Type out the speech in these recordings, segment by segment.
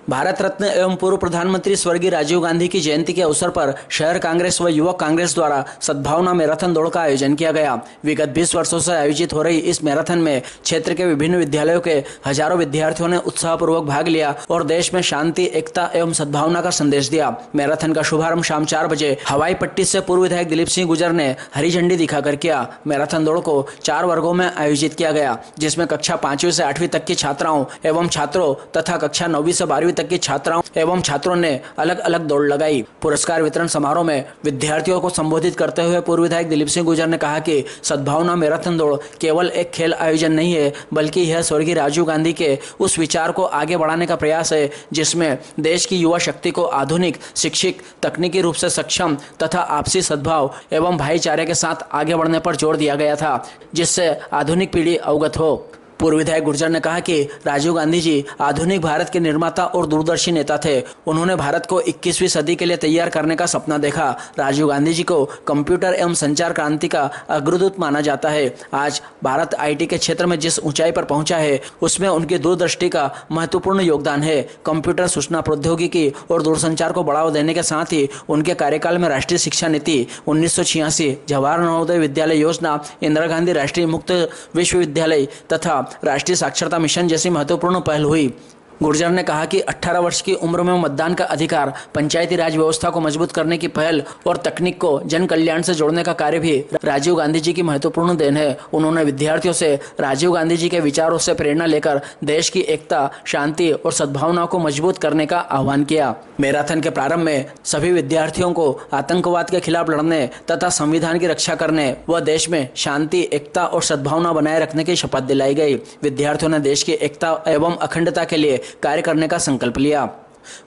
भारत रत्न एवं पूर्व प्रधानमंत्री स्वर्गीय राजीव गांधी की जयंती के अवसर पर शहर कांग्रेस व युवक कांग्रेस द्वारा सद्भावना मैराथन दौड़ का आयोजन किया गया। विगत 20 वर्षों से आयोजित हो रही इस मैराथन में क्षेत्र के विभिन्न विद्यालयों के हजारों विद्यार्थियों ने उत्साहपूर्वक भाग लिया और देश में शांति, एकता एवं सद्भावना का संदेश दिया। मैराथन का शुभारंभ शाम 4 बजे हवाई पट्टी से पूर्व विधायक दिलीप सिंह गुर्जर ने हरी झंडी दिखाकर किया। मैराथन दौड़ को 4 वर्गों में आयोजित किया गया, जिसमें कक्षा 5वीं से 8वीं तक की छात्राओं एवं छात्रों तथा कक्षा 9वीं से 12वीं तक की छात्राओं एवं छात्रों ने अलग अलग दौड़ लगाई। पुरस्कार वितरण समारोह में विद्यार्थियों को संबोधित करते हुए पूर्व विधायक दिलीप सिंह गुर्जर ने कहा कि सद्भावना मैराथन दौड़ केवल एक खेल आयोजन नहीं है, बल्कि यह स्वर्गीय राजीव गांधी के उस विचार को आगे बढ़ाने का प्रयास है जिसमें देश की युवा शक्ति को आधुनिक, शिक्षित, तकनीकी रूप से सक्षम तथा आपसी सद्भाव एवं भाईचारे के साथ आगे बढ़ने पर जोर दिया गया था, जिससे आधुनिक पीढ़ी अवगत हो। पूर्व विधायक गुर्जर ने कहा कि राजीव गांधी जी आधुनिक भारत के निर्माता और दूरदर्शी नेता थे। उन्होंने भारत को 21वीं सदी के लिए तैयार करने का सपना देखा। राजीव गांधी जी को कंप्यूटर एवं संचार क्रांति का अग्रदूत माना जाता है। आज भारत आईटी के क्षेत्र में जिस ऊंचाई पर पहुंचा है, उसमें उनकी दूरदृष्टि का महत्वपूर्ण योगदान है। कंप्यूटर, सूचना प्रौद्योगिकी और दूरसंचार को बढ़ावा देने के साथ ही उनके कार्यकाल में राष्ट्रीय शिक्षा नीति 1986, जवाहर नवोदय विद्यालय योजना, इंदिरा गांधी राष्ट्रीय मुक्त विश्वविद्यालय तथा राष्ट्रीय साक्षरता मिशन जैसी महत्वपूर्ण पहल हुई। गुर्जर ने कहा कि 18 वर्ष की उम्र में मतदान का अधिकार, पंचायती राज व्यवस्था को मजबूत करने की पहल और तकनीक को जन कल्याण से जोड़ने का कार्य भी राजीव गांधी जी की महत्वपूर्ण देन है। उन्होंने विद्यार्थियों से राजीव गांधी जी के विचारों से प्रेरणा लेकर देश की एकता, शांति और सद्भावना को मजबूत करने का आह्वान किया। मैराथन के प्रारंभ में सभी विद्यार्थियों को आतंकवाद के खिलाफ लड़ने तथा संविधान की रक्षा करने व देश में शांति, एकता और सद्भावना बनाए रखने की शपथ दिलाई गई। विद्यार्थियों ने देश की एकता एवं अखंडता के लिए कार्य करने का संकल्प लिया।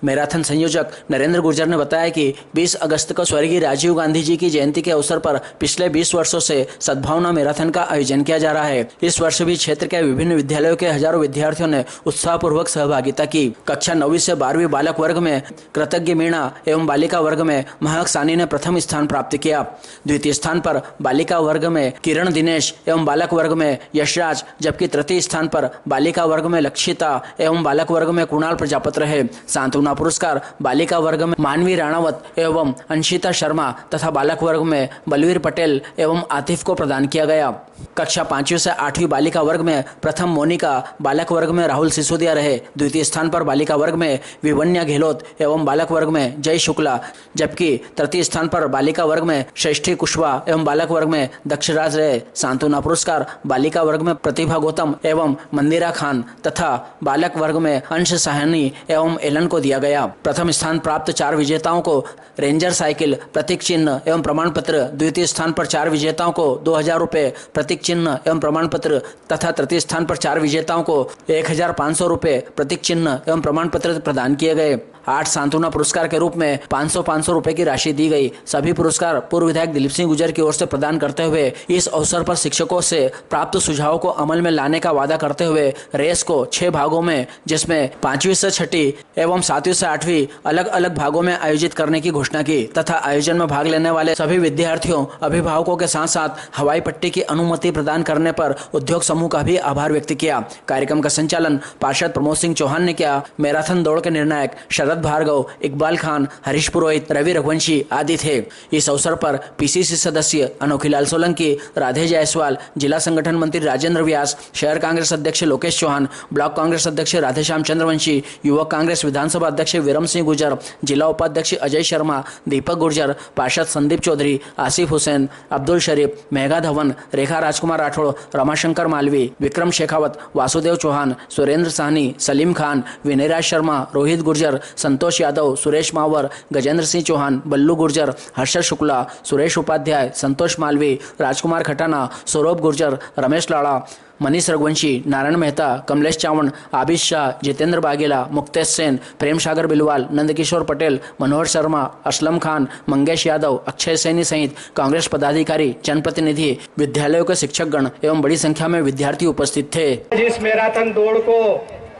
मैराथन संयोजक नरेंद्र गुर्जर ने बताया कि 20 अगस्त को स्वर्गीय राजीव गांधी जी की जयंती के अवसर पर पिछले 20 वर्षों से सद्भावना मैराथन का आयोजन किया जा रहा है। इस वर्ष भी क्षेत्र के विभिन्न विद्यालयों के हजारों विद्यार्थियों ने उत्साहपूर्वक सहभागिता की। कक्षा 9वीं से 12वीं बालक वर्ग में कृतज्ञ मीणा एवं बालिका वर्ग में महक सानी ने प्रथम स्थान प्राप्त किया। द्वितीय स्थान पर बालिका वर्ग में किरण दिनेश एवं बालक वर्ग में यशराज, जबकि तृतीय स्थान पर बालिका वर्ग में लक्षिता एवं बालक वर्ग में कुणाल प्रजापत रहे। सांत्वना पुरस्कार बालिका वर्ग में मानवी राणावत एवं अंशिता शर्मा तथा बालक वर्ग में बलवीर पटेल एवं आतिफ को प्रदान किया गया। कक्षा 5वीं से 8वीं बालिका वर्ग में प्रथम मोनिका, बालक वर्ग में राहुल सिसोदिया रहे। द्वितीय स्थान पर बालिका वर्ग में विवन्या गहलोत एवं बालक वर्ग में जय शुक्ला, जबकि तृतीय स्थान पर बालिका वर्ग में श्रेष्ठी कुशवाहा एवं बालक वर्ग में दक्षराज रहे। सांत्वना पुरस्कार बालिका वर्ग में प्रतिभा गौतम एवं मंदिरा खान तथा बालक वर्ग में अंश साहनी एवं एलन को दिया गया। प्रथम स्थान प्राप्त 4 विजेताओं को रेंजर साइकिल, प्रतीक चिन्ह एवं प्रमाण पत्र, द्वितीय स्थान पर 4 विजेताओं को 2000 रुपए प्रतीक चिन्ह एवं प्रमाण पत्र तथा तृतीय स्थान पर 4 विजेताओं को 1500 रुपए प्रतीक चिन्ह एवं प्रमाण पत्र प्रदान किए गए। 8 सांत्वना पुरस्कार के रूप में 500 रुपए की राशि दी गई। सभी पुरस्कार पूर्व विधायक दिलीप सिंह गुर्जर की ओर से प्रदान करते हुए इस अवसर पर शिक्षकों से प्राप्त सुझावों को अमल में लाने का वादा करते हुए रेस को 6 भागों में, जिसमें 5वीं से 6वीं एवं 7वीं से 8वीं अलग अलग भागों में आयोजित करने की घोषणा की तथा आयोजन में भाग लेने वाले सभी विद्यार्थियों, अभिभावकों के साथ साथ हवाई पट्टी की अनुमति प्रदान करने पर उद्योग समूह का भी आभार व्यक्त किया। कार्यक्रम का संचालन पार्षद प्रमोद सिंह चौहान ने किया। मैराथन दौड़ के निर्णायक शरद भार्गव, इकबाल खान, हरीश पुरोहित, रवि रघुवंशी आदि थे। इस अवसर पर पीसीसी सदस्य अनोखीलाल सोलंकी, राधे जायसवाल, जिला संगठन मंत्री राजेंद्र व्यास, शहर कांग्रेस अध्यक्ष लोकेश चौहान, ब्लॉक कांग्रेस अध्यक्ष राधेश्याम चंद्रवंशी, युवक कांग्रेस विधानसभा अध्यक्ष विरम सिंह गुर्जर, जिला उपाध्यक्ष अजय शर्मा, दीपक गुर्जर, पार्षद संदीप चौधरी, आसिफ हुसैन, अब्दुल शरीफ, मेघा धवन, रेखा राजकुमार राठौड़, रमाशंकर मालवी, विक्रम शेखावत, वासुदेव चौहान, सुरेंद्र साहनी, सलीम खान, विनयराज शर्मा, रोहित गुर्जर, संतोष यादव, सुरेश मावर, गजेंद्र सिंह चौहान, बल्लू गुर्जर, हर्षद शुक्ला, सुरेश उपाध्याय, संतोष मालवी, राजकुमार खटाना, सौरभ गुर्जर, रमेश लाड़ा, मनीष रघुवंशी, नारायण मेहता, कमलेश चावण, आबिद शाह, जितेंद्र बागेला, मुक्तेश सेन, प्रेम सागर बिलवाल, नंदकिशोर पटेल, मनोहर शर्मा, असलम खान, मंगेश यादव, अक्षय सैनी सहित कांग्रेस पदाधिकारी, जनप्रतिनिधि, विद्यालयों के शिक्षकगण एवं बड़ी संख्या में विद्यार्थी उपस्थित थे। जिस मैराथन दौड़ को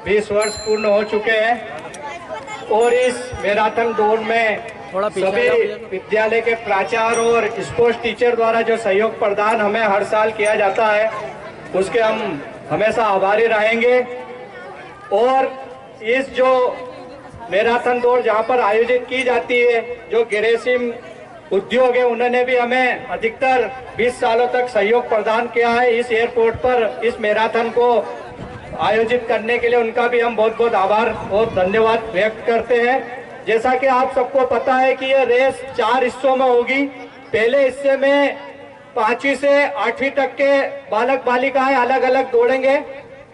20 वर्ष पूर्ण हो चुके हैं और इस मैराथन दौड़ में सभी विद्यालय के प्राचार्य और स्पोर्ट्स टीचर द्वारा जो सहयोग प्रदान हमें हर साल किया जाता है, उसके हम हमेशा आभारी रहेंगे। और इस जो मैराथन दौड़ जहां पर आयोजित की जाती है, जो गिरेसिम उद्योग है, उन्होंने भी हमें अधिकतर 20 सालों तक सहयोग प्रदान किया है इस एयरपोर्ट पर इस मैराथन को आयोजित करने के लिए। उनका भी हम बहुत बहुत आभार और धन्यवाद व्यक्त करते हैं। जैसा कि आप सबको पता है कि ये रेस 4 हिस्सों में होगी। पहले हिस्से में 5वीं से 8वीं तक के बालक बालिकाएं अलग अलग दौड़ेंगे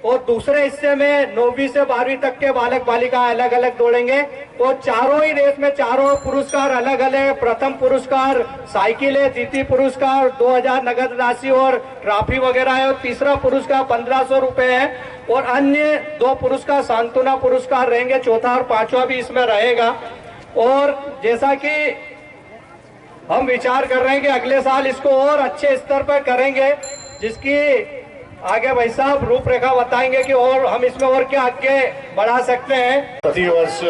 और दूसरे हिस्से में 9वीं से 12वीं तक के बालक बालिकाएं अलग अलग दौड़ेंगे और चारों ही रेस में चारों पुरस्कार अलग अलग। प्रथम पुरस्कार साइकिल है, द्वितीय पुरस्कार 2000 नगद राशि और ट्रॉफी वगैरह है और तीसरा पुरस्कार 1500 रुपए है और अन्य 2 पुरस्कार सांत्वना पुरस्कार रहेंगे। चौथा और पांचवा भी इसमें रहेगा। और जैसा कि हम विचार कर रहे हैं कि अगले साल इसको और अच्छे स्तर पर करेंगे, जिसकी आगे भाई साहब रूपरेखा बताएंगे कि और हम इसमें और क्या आगे बढ़ा सकते हैं। प्रति वर्ष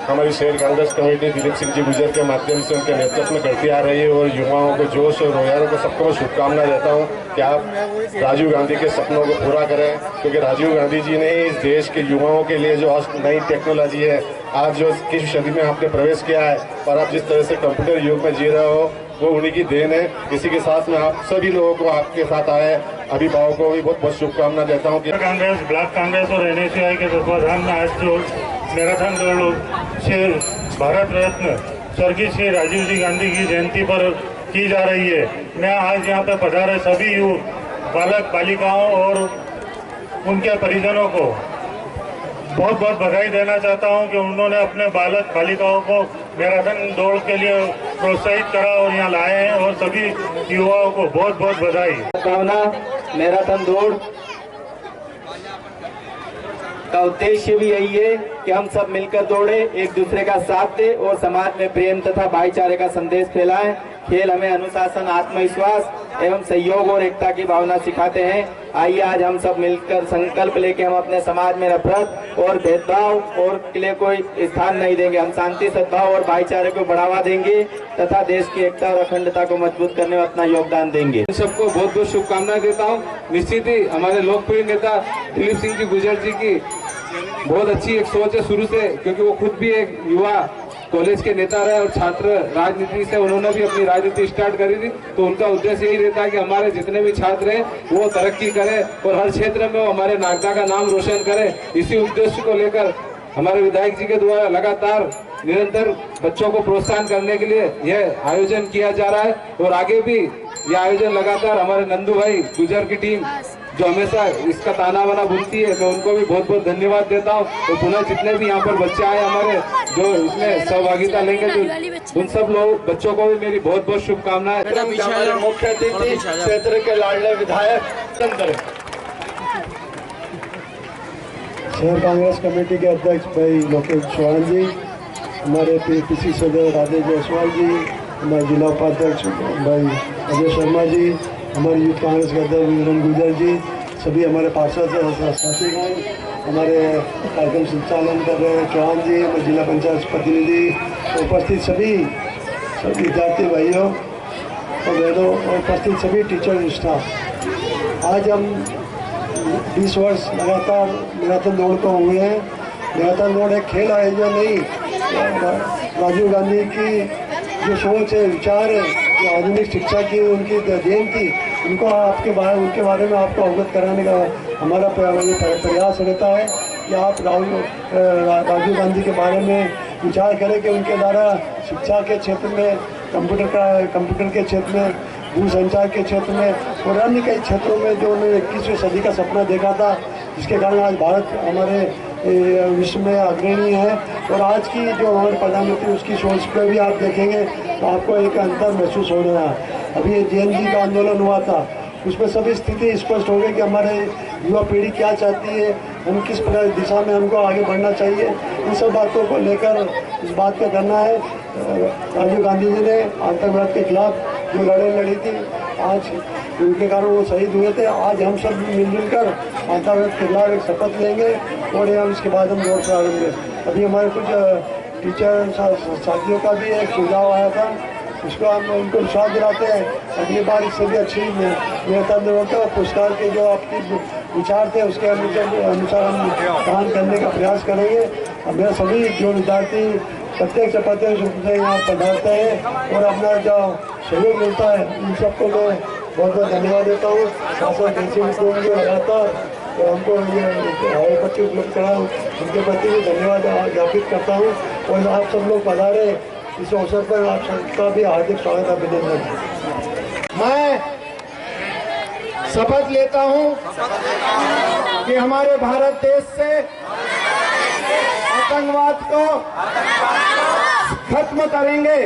हमारी शहर कांग्रेस कमेटी दिलीप सिंह जी गुजर के माध्यम से उनके नेतृत्व में करती आ रही है और युवाओं को जोश और रोयारों को सबको मैं शुभकामनाएं देता हूं कि आप राजीव गांधी के सपनों को पूरा करें, क्योंकि राजीव गांधी जी ने इस देश के युवाओं के लिए जो आज नई टेक्नोलॉजी है, आज जो किस सदी में आपने प्रवेश किया है और आप जिस तरह से कंप्यूटर युग में जी रहे हो, वो उन्हीं की देन है। इसी के साथ में आप सभी लोगों को आपके साथ आए अभिभावकों को भी बहुत बहुत शुभकामना देता हूँ। कांग्रेस, ब्लॉक कांग्रेस और NSCI के तत्वाधान में आज जो मैराथन दौड़ से भारत रत्न स्वर्गीय श्री राजीव जी गांधी की जयंती पर की जा रही है। मैं आज यहाँ पर पधारे सभी बालक बालिकाओं और उनके परिजनों को बहुत बहुत बधाई देना चाहता हूं कि उन्होंने अपने बालक बालिकाओं को मैराथन दौड़ के लिए प्रोत्साहित करा और यहाँ लाए हैं और सभी युवाओं को बहुत बहुत बधाई। भावना मैराथन दौड़ का उद्देश्य भी यही है कि हम सब मिलकर दौड़े, एक दूसरे का साथ दें और समाज में प्रेम तथा भाईचारे का संदेश फैलाएं। खेल हमें अनुशासन, आत्मविश्वास एवं सहयोग और एकता की भावना सिखाते हैं। आइए आज हम सब मिलकर संकल्प लेके हम अपने समाज में नफरत और भेदभाव और के लिए कोई स्थान नहीं देंगे। हम शांति, सद्भाव और भाईचारे को बढ़ावा देंगे तथा देश की एकता और अखंडता को मजबूत करने में अपना योगदान देंगे। सबको बहुत बहुत शुभकामनाएं देता हूं। निश्चित ही हमारे लोकप्रिय नेता दिलीप सिंह जी गुजर जी की बहुत अच्छी एक सोच है शुरू से, क्योंकि वो खुद भी एक युवा कॉलेज के नेता रहे और छात्र राजनीति से उन्होंने भी अपनी राजनीति स्टार्ट करी थी। तो उनका उद्देश्य यही रहता है कि हमारे जितने भी छात्र हैं वो तरक्की करें और हर क्षेत्र में वो हमारे नागदा का नाम रोशन करें। इसी उद्देश्य को लेकर हमारे विधायक जी के द्वारा लगातार निरंतर बच्चों को प्रोत्साहन करने के लिए यह आयोजन किया जा रहा है और आगे भी यह आयोजन लगातार हमारे नंदू भाई गुजर की टीम जो हमेशा इसका ताना बाना बुनती है, मैं उनको भी बहुत बहुत धन्यवाद देता हूँ। तो पुनः जितने भी यहाँ पर बच्चे आए हमारे जो इसमें सहभागिता लेंगे, तो उन सब लोग बच्चों को भी मेरी बहुत बहुत शुभकामनाएं। हमारे मुख्य अतिथि क्षेत्र के लाडले विधायक शहर कांग्रेस कमेटी के अध्यक्ष भाई लोकेश चौहान जी, हमारे PPC सदस्य राजेश जायसवाल जी, हमारे जिला उपाध्यक्ष भाई अजय शर्मा जी, हमारे यूथ कांग्रेस के अध्यक्ष वीरेंद्र गुजर जी, सभी हमारे पार्षद साथीगण, हमारे कार्यक्रम संचालन कर रहे हैं चौहान जी, हमारे जिला पंचायत प्रतिनिधि, उपस्थित सभी विद्यार्थी भाइयों और बहनों और उपस्थित सभी टीचर स्टाफ। आज हम 20 वर्ष लगातार मैराथन दौड़ को हुए हैं। मैराथन दौड़ एक खेल आयोजन नहीं, राजीव गांधी की जो सोच है, विचार है, जो आधुनिक शिक्षा की उनकी देन थी, उनके बारे में आपको अवगत कराने का हमारा प्रयास रहता है कि आप राजीव गांधी के बारे में विचार करें कि उनके द्वारा शिक्षा के क्षेत्र में, कंप्यूटर के क्षेत्र में, दूरसंचार के क्षेत्र में और अन्य कई क्षेत्रों में जो उन्होंने 21वीं सदी का सपना देखा था, जिसके कारण आज भारत हमारे विश्व में अग्रणी है। और आज की जो हमारे प्रधानमंत्री उसकी सोच पर भी आप देखेंगे तो आपको एक अंतर महसूस हो रहा है। अभी JNG का आंदोलन हुआ था, उसमें सभी स्थिति स्पष्ट हो गई कि हमारे युवा पीढ़ी क्या चाहती है, हम किस प्रकार दिशा में हमको आगे बढ़ना चाहिए। इन सब बातों को लेकर इस बात का करना है। राजीव गांधी जी ने आतंकवाद के खिलाफ जो लड़ाई लड़ी थी, आज उनके कारण वो शहीद हुए थे। आज हम सब मिलजुल कर आतंकवाद के खिलाफ एक शपथ लेंगे और हम इसके बाद हम दौड़ करेंगे। अभी हमारे कुछ टीचर साथियों का भी एक सुझाव आया था, उसको हम उनको विश्वास दिलाते हैं अगली बार इससे भी अच्छी मैराथन दौड़ का पुरस्कार के जो आपके विचार थे उसके अनुसार हम काम करने का प्रयास करेंगे। हमें सभी जो विद्यार्थी प्रत्यक्ष अप्रत्यक्ष रूप से यहाँ पढ़ाते हैं और अपना जो सहयोग मिलता है उन सबको मैं बहुत बहुत धन्यवाद देता हूँ। शासक ऐसे मित्रों जो लगातार हमको ये हवाई पट्टी उपलब्ध करा उनके प्रति भी धन्यवाद ज्ञापित करता हूँ। और आप सब लोग पधारे इस अवसर पर आप सबका भी हार्दिक स्वागत अभिनंदन। मैं शपथ लेता हूँ कि हमारे भारत देश से आतंकवाद को खत्म करेंगे,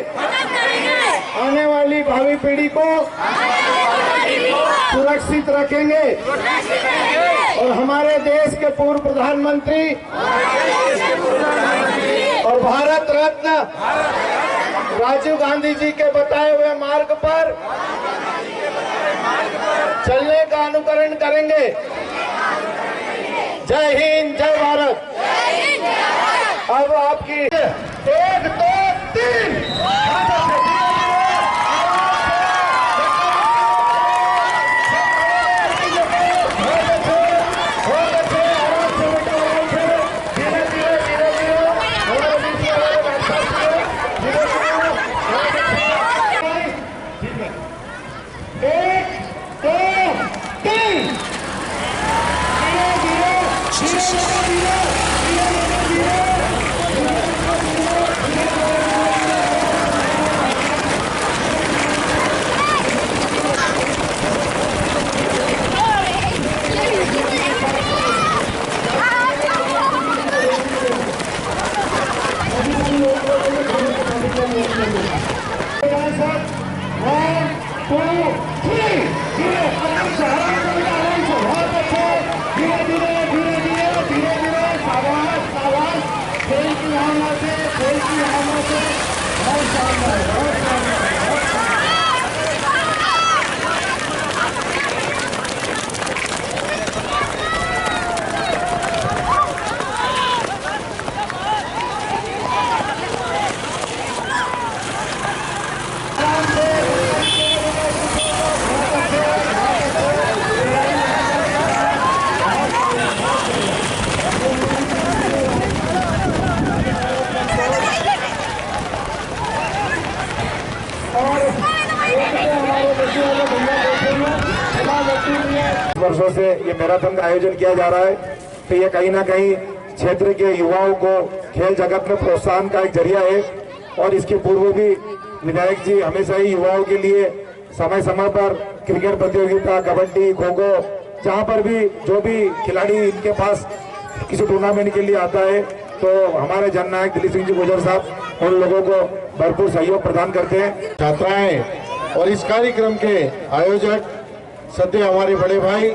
आने वाली भावी पीढ़ी को सुरक्षित रखेंगे और हमारे देश के पूर्व प्रधानमंत्री और भारत रत्न राजीव गांधी जी के बताए हुए मार्ग पर चलने का अनुकरण करेंगे। जय हिंद, जय भारत। अब आपकी 1 2 3 वर्षों से ये मैराथन का आयोजन किया जा रहा है, तो ये कहीं ना कहीं क्षेत्र के युवाओं को खेल जगत में प्रोत्साहन का एक जरिया है। और इसके पूर्व भी विधायक जी हमेशा ही युवाओं के लिए समय समय पर क्रिकेट प्रतियोगिता, कबड्डी, खो खो, जहाँ पर भी जो भी खिलाड़ी इनके पास किसी टूर्नामेंट के लिए आता है तो हमारे जननायक दिलीप सिंह जी गुर्जर साहब उन लोगों को भरपूर सहयोग प्रदान करते हैं। छात्राएं और इस कार्यक्रम के आयोजक सद्य हमारे बड़े भाई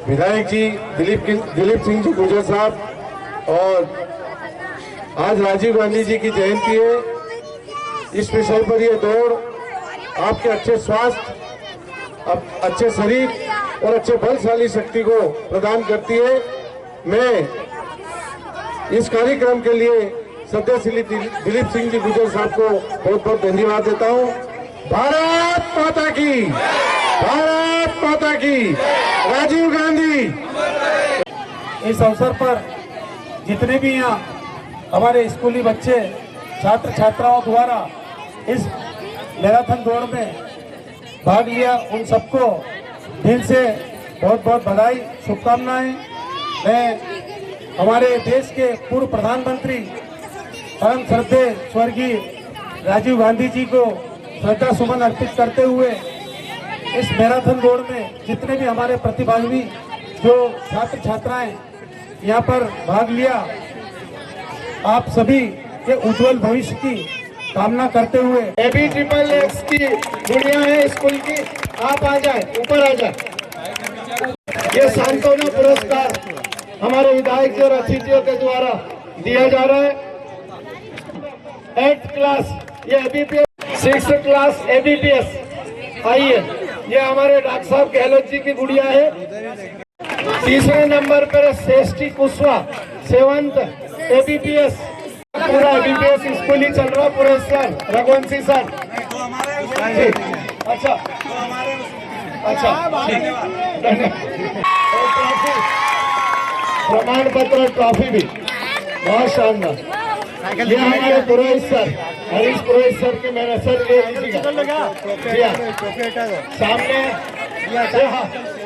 विधायक जी दिलीप सिंह जी गुर्जर साहब, और आज राजीव गांधी जी की जयंती है। इस विषय पर ये दौड़ आपके अच्छे स्वास्थ्य, अच्छे शरीर और अच्छे बलशाली शक्ति को प्रदान करती है। मैं इस कार्यक्रम के लिए सद्य श्री दिलीप सिंह जी गुर्जर साहब को बहुत बहुत धन्यवाद देता हूँ। भारत माता की, भारत माता की, राजीव गांधी। इस अवसर पर जितने भी यहाँ हमारे स्कूली बच्चे, छात्र छात्राओं द्वारा इस मैराथन दौड़ में भाग लिया, उन सबको दिल से बहुत बहुत बधाई, शुभकामनाएं। मैं हमारे देश के पूर्व प्रधानमंत्री परम श्रद्धेय स्वर्गीय राजीव गांधी जी को श्रद्धा सुमन अर्पित करते हुए इस मैराथन दौड़ में जितने भी हमारे प्रतिभागी जो छात्र छात्राएं यहाँ पर भाग लिया, आप सभी के उज्जवल भविष्य की कामना करते हुए AB की गुड़िया है स्कूल की, आप आ जाए, ऊपर आ जाए। ये सांत्वना पुरस्कार हमारे विधायक जी और अतिथियों के द्वारा दिया जा रहा है। 8th क्लास ये ABPS, 6th क्लास ABPS आइए। ये हमारे डॉक्टर साहब गहलोत जी की गुड़िया है। तीसरे नंबर पर श्रेष्ठी कुशवाहा, 7th ABPS। पूरा ABPS स्कूल ही चल रहा पूरे सर, रघुवंशी सर। अच्छा अच्छा, प्रमाण पत्र, ट्रॉफी भी बहुत शानदार। ये हमारे पुरोहित सर, हरीश पुरोहित सर के मेरा सर सामने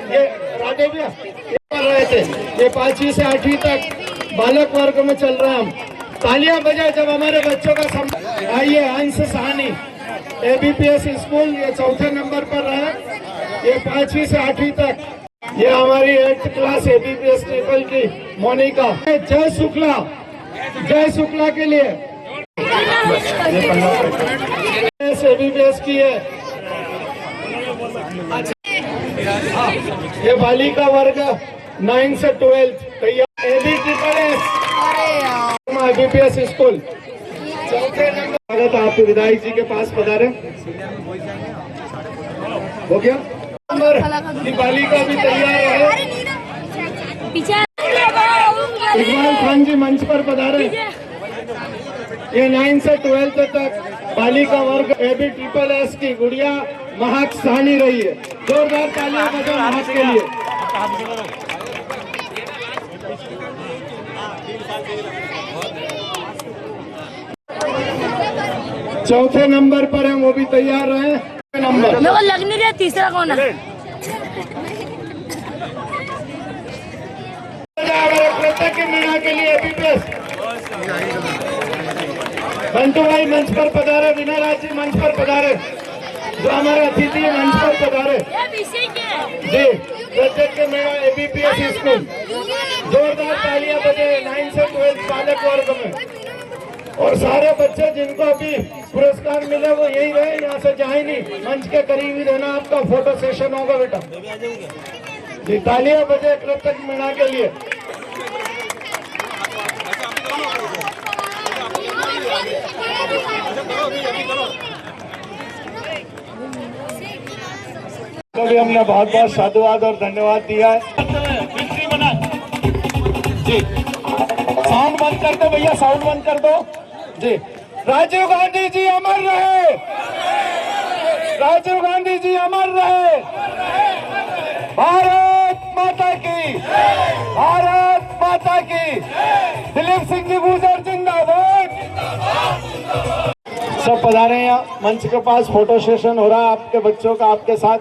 ये राधे भैया कर रहे थे। ये 5वीं से 8वीं तक बालक वर्ग में चल रहे हैं हम। तालियां बजाए जब हमारे बच्चों का आइए अंश सहानी ABPS स्कूल, ये 4थे नंबर पर रहे। ये 5वीं से 8वीं तक। ये हमारी 8th क्लास ABPS ट्रिपल की मोनिका। जय शुक्ला के लिए ABPS की है। ये बालिका वर्ग 9 से 12 तैयार। ABPS स्कूल 4थे नंबर। स्वागत आप विधायक जी के पास पधारे। हो गया नंबर। बालिका भी तैयार है। इकबाल खान जी मंच पर पधारे। ये 9 से 12 तक बालिका वर्ग ABPS की गुड़िया महक साहनी रही है। जोरदार तालियां बजाओ महक के लिए। चौथे नंबर पर है, वो भी तैयार रहे। नंबर मेरे को लग नहीं रहा तीसरा कौन है। कृतज्ञ मीणा के लिए ABPS बंटू भाई मंच पर पधारे। विनय राज जी मंच पर पधारे। जो हमारे अतिथि मंच पर पधारे जी। कृतज्ञ मीणा ABPS स्कूल। जोरदार तालियां बजे 9 से 12 बालक वर्ग में। और सारे बच्चे जिनको अभी पुरस्कार मिले वो यही रहे, यहाँ से जाए नहीं। मंच के करीब ही रहना, आपका फोटो सेशन होगा बेटा जी। तालियां बजे कृतज्ञ मीणा के लिए। कभी हमने बहुत बहुत साधुवाद और धन्यवाद दिया है जी। साउंड बंद कर दो भैया, साउंड बंद कर दो जी। राजीव गांधी जी अमर रहे। राजीव गांधी जी अमर रहे। भारत माता की, भारत माता की। दिलीप सिंह जी गुर्जर जिंदाबाद। सब पधारे हैं यहाँ मंच के पास। फोटो सेशन हो रहा है आपके बच्चों का आपके साथ।